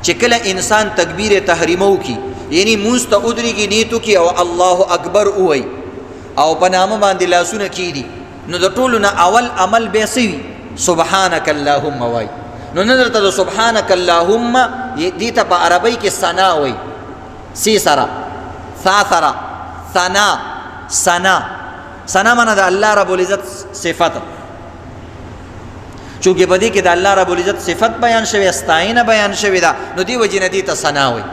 چې کله انسان تکبیر تحریمو کی یعنی مونږ ته ودرېږي نیتو کی او الله اکبر ووایي او په نامه باندې لاسونه کیږي نو د ټولو نه اول عمل به څه وي سبحانک اللهم وایي نو نه درته د سبحانک اللهم دې ته په عربۍ کې ثنا وایي سی سره ثا سره ثنا ثنا معنا د الله رب العزت صفت چونکې په دې کې د الله رب العزت صفت بیان شوی ستاینه بیان شوی ده نو دې وجې نه دې ته ثنا وایي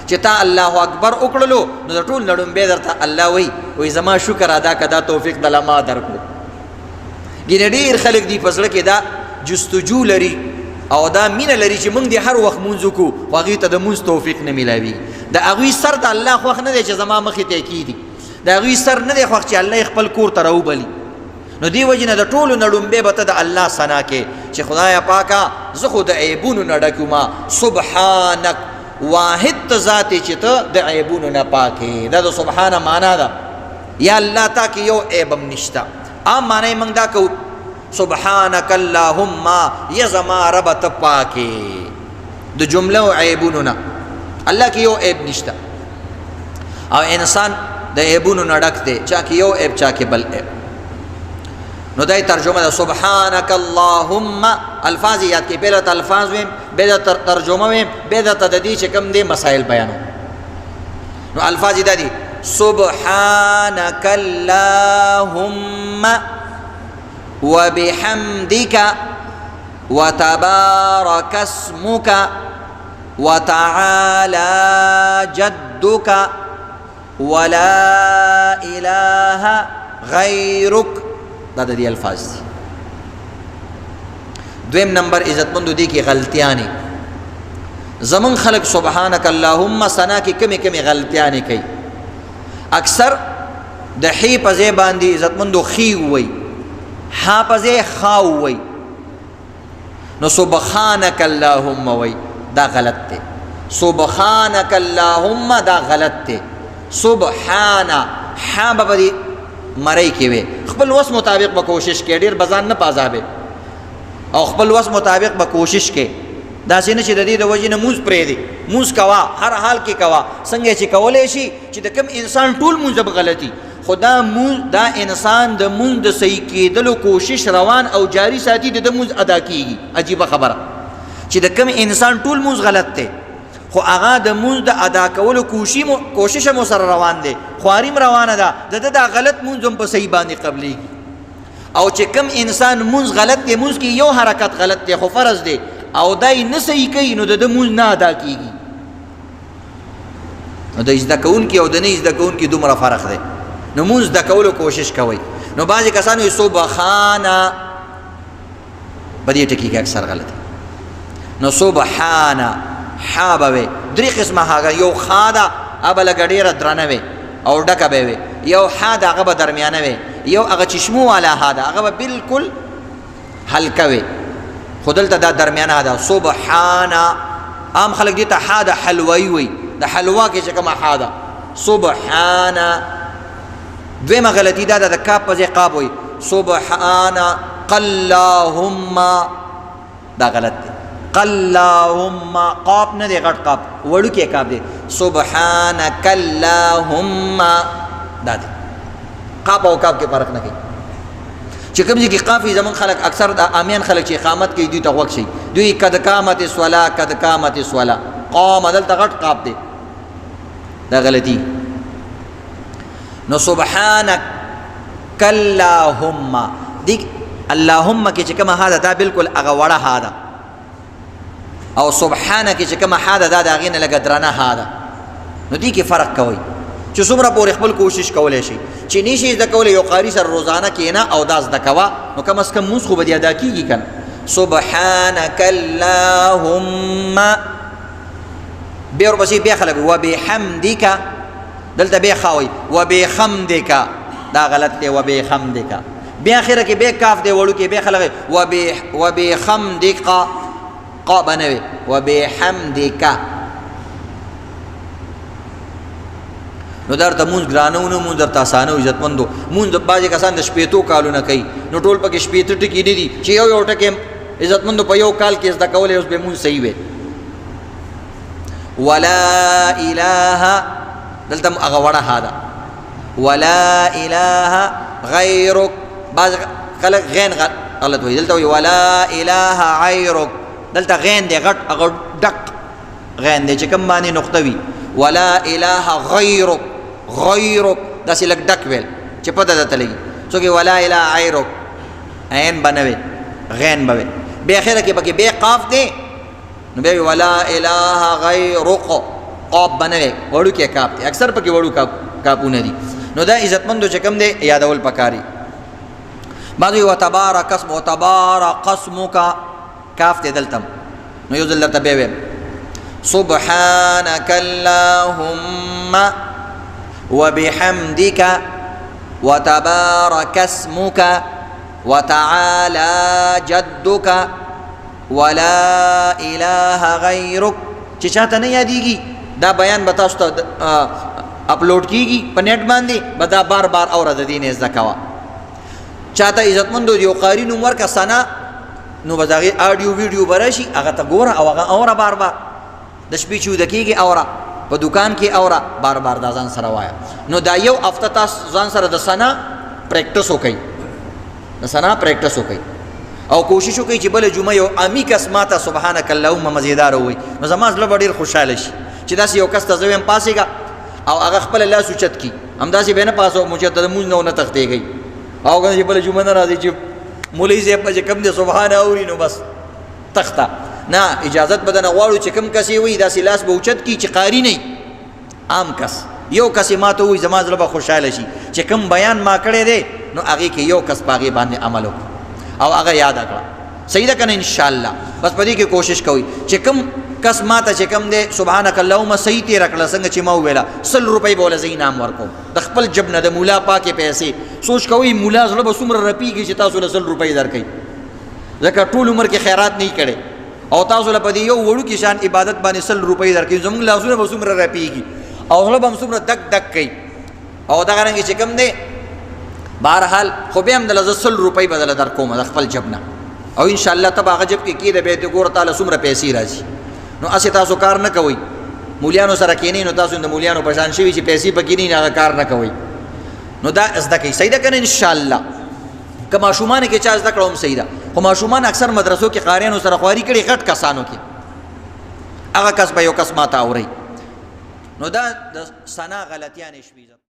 چې تا الله اکبر وکړلو نو د ټول نړومبې درته الله وایي زما شکر ادا که دا توفیق د لما درکړو ګینه ډېر خلک دي په زړه کې دا جستجو لري او دا مینه لري چې موږ دې هر وخت مونځ وکړو خو هغوی ته د مونځ توفیق نه میلاوي د هغوی سر د الله خوښ نه دی چې زما مخې ته کېږدي د هغوی سر نه دی خوښ چې الله یې خپل کور ته راوبلي نو دې وجې نه د ټولو نه لومبې به ته د الله ثنا کې چې خدایه پاکه زه خو د عیبونو نه ډک یما سبحانک واحد ته ذات چې ته د عیبونو نه پاکې دا د سبحانه معنا ده یا الله تا کې یو عیب هم نشته عام معنی موږ دا کوو سبحانک اللهم یا زما رب ته پاکې د جمله او عیبونو نه الله کې یو عیب نشته او انسان د عیبونو نه ډک دی چا کې یو عیب چا کې بل عیب نو دای ترجمه ده سبحانک اللهم الفاظ یاد کې پہله الفاظ ویم به د ترجمه ویم به د تددی چې کوم دي مسائل بیانو نو الفاظ د دي سبحانک اللهم وبحمدك وتبارك اسمك وتعالى جدك ولا اله غيرك دا د دې الفاظ دي دویم نمبر عزتمندو دي کې غلطیانې زمون خلق سبحانك اللهم ثنا کې کمی غلطیانې کوي اکثر د حی په ځای باندې عزتمندو خی وي ها په ځای خا وي نو سبحانك اللهم وي دا غلط دی سبحانك اللهم دا غلط دی سبحان ها به مړی کې وي خپل وس مطابق به کوشش کې ډیر بزان نه پازابه او خپل وس مطابق به کوشش کې دا څنګه چې د دې د وجې نه موږ پرې دي موږ کوا هر حال کې کوا څنګه چې کولای شي چې د کوم انسان ټول موږ غلطي خدا موږ دا انسان د موږ د صحیح کېدلو کوشش روان او جاری ساتي د موږ ادا کیږي عجیب خبره چې د کوم انسان ټول موږ غلط دی خو هغه د مونږ د ادا کولو کوشش مو سره روان دی خواریم روانه ده د دا غلط مونږ هم په صحیح باندې قبلېږي او چې کم انسان مونږ غلط دی مونږ کې یو حرکت غلط دی خو فرض دی او دای نه صحیح کوي نو د مونږ نه ادا کیږي نو د زده کوونکي او د نه زده کوونکي دومره فرق دی نو مونږ زده کولو کوشش کوئ نو بعضې کسانو یې سبحانه په دې ټکي کې اکثر غلط دی نو سبحانه حا به وي درې قسمه هغه یو خا ده هغه لږه ډېره درنه وي او ډکه به وي یو حا ده هغه به درمیانه وي یو هغه چشمو والا ها ده هغه به بالکل هلکه وي خو دلته دا درمیانه ده سبحانه عام خلک دې ته حا ده حلوایي وي د حلوا کې چې کومه حا ده سبحانه دویمه غلطي دا ده د کاف په ځای قاب وي سبحانه اللهم دا غلط دی اللهم قاف نه دی غټ قاف وړو کې قاف دی سبحانك اللهم دا دی قاف او قاف کې فرق نه کوي چې کوم ځای کې قاف زمون خلک اکثر د عامیان خلک چې اقامت کوي دوی ته وخت شي دوی قد قامت الصلاه قد قامت الصلاه قام دلته غټ قاف دی دا غلطي نو سبحانك اللهم دی اللهم کې چې کومه هاده دا بالکل هغه وړه هاده او سبحانه کې چې کومه حاده دا د هغې نه لږه درنه حاده نو دې کې فرق کوئ چې څومره پورې خپل کوشش کولی شي چې نشي زده کولی یو قاري سره روزانه کښېنه او دا زده کوه نو کم از کم مونځ خو به دې ادا کېږي که نه سبحانک اللهم بیا ورپسې بیا خلک وبحمدک دلته بیا ښه وایي وبحمدک دا غلط دی وبحمدک بیا اخره کې بیا کاف دی وړو کې بیا خلک وبحمدک قا بنوي وبحمدك نو درته مونږ ګرانونو مونږ درته اسانه عزتمندو مونږ بعضې کسان د شپېتو کالونه کوي نو ټول پکې شپېته ټکي نه دي چې یو ټکی عزتمندو په یو کال کې زده کولی اوس به مونږ صحیح وی ولا اله دلته هغه وړه هاده ولا اله غیرک. بعض خلک غین غلط وایي، دلته وایي ولا اله غیرک، دلته غین دی غټ هغه ډک غین دی چې کوم باندې نقطه وي. ولا اله غیرک، غیرک داسې لږ ډک ویل چې پته درته لګي. څوک ولا اله غیرک عین بنوي غین به بیا اخره کې پکې بیا قاف دی نو بیا ولا اله غیرک قاف بنوي وړو کې کاف دی، اکثر پکې وړو کاپونه دي. نو دا عزتمندو چې کوم دی یادول پکاري. بعضوی وتبارک اسم وتبارک اسمک کاف دی دلتم نو یو ځل درته بیا ویم سبحانك اللهم وبحمدك وتبارك اسمك وتعالى جدك ولا اله غیرک. چې چاته نه یادېږي دا بیان به تاسو ته اپلوډ کیږي په نیټ باندې، به دا بار بار اوره د دې نه زده کوه. چاته عزتمندو یو قاری نوم ورکه ثنا، نو به د هغې آډیو ویډیو به راشي هغه ته ګوره او هغه اوره بار بار د شپې چې وده کېږي اوره، په دکان کې اوره بار بار دا ځان سره وایه. نو دا یو هفته تاسو ځان سره د ثنا پریکټس وکئ، د ثنا پریکټس وکئ او کوشش وکئ چې بله جمعه یو عامي کس ماته سبحانک اللهم مزیدار ووایي، نو زما زړه به ډېر خوشحاله شي چې داسې یو کس ته زه ویم پاڅېږه او هغه خپله لاس اوچت کړي، همداسې به نه پاسو مو چې ته د لمونځ نه ونه تښتېږئ او که چې بله جمعه نه راځي چې مولوي صاحب به چې کوم دی سبحان اوري نو بس تخته. نه، اجازت به درنه غواړو چې کوم کس یې وایي داسې لاس به اوچت کړي چې قاري نه عام کس. یو کس یې ما ته وایي زما زړه به خوشحاله شي چې کوم بیان ما کړی دی نو هغې کې یو کس په هغې باندې عمل وکړو او هغه یاده کړه. صحیح ده که نه؟ انشاءالله بس په دې کې کوشش کوئ چې کوم کس ما ته چې کوم دی سبحانک اللهم صحیح تېره کړله څنګه چې ما وویله 100 روپۍ به وله زه انعام ورکوم د خپل جب نه، د مولا پاکې پیسې. سوچ کوئ مولا زړه به څومره رپېږي چې تاسو له 100 روپۍ درکوي، ځکه ټول عمر کې خیرات نه کړی او تاسو له په دې یو وړوکي شان عبادت باندې 100 روپۍ درکوي. زموږ لاسونه به څومره رپېږي او زړه به هم څومره دک دک کوي او دغه رنګې چې کوم دی بهرحال خو بیا هم دله زه 100 روپۍ به دله درکوم د خپل جب نه او انشاءالله ته به هغه جب کې کېده بیا دې ګوره تاله څومره پیسې راځي. نو هسې تاسو کار نه کوئ، مولیانو سره کښېنئ نو تاسو د مولیانو په شان شوي چې پیسې پکې نه هغه کار نه کوئ. نو دا زده کوئ. صحیح ده که نه؟ انشاءالله که ماشومانو کې چا زده کړه هم صحیح ده، خو ماشومان اکثر مدرسو کې قاریانو سره خواري کړي غټ کسانو کې، هغه کس به یو کس ما ته اورئ. نو دا د ثنا غلطیانې شوي.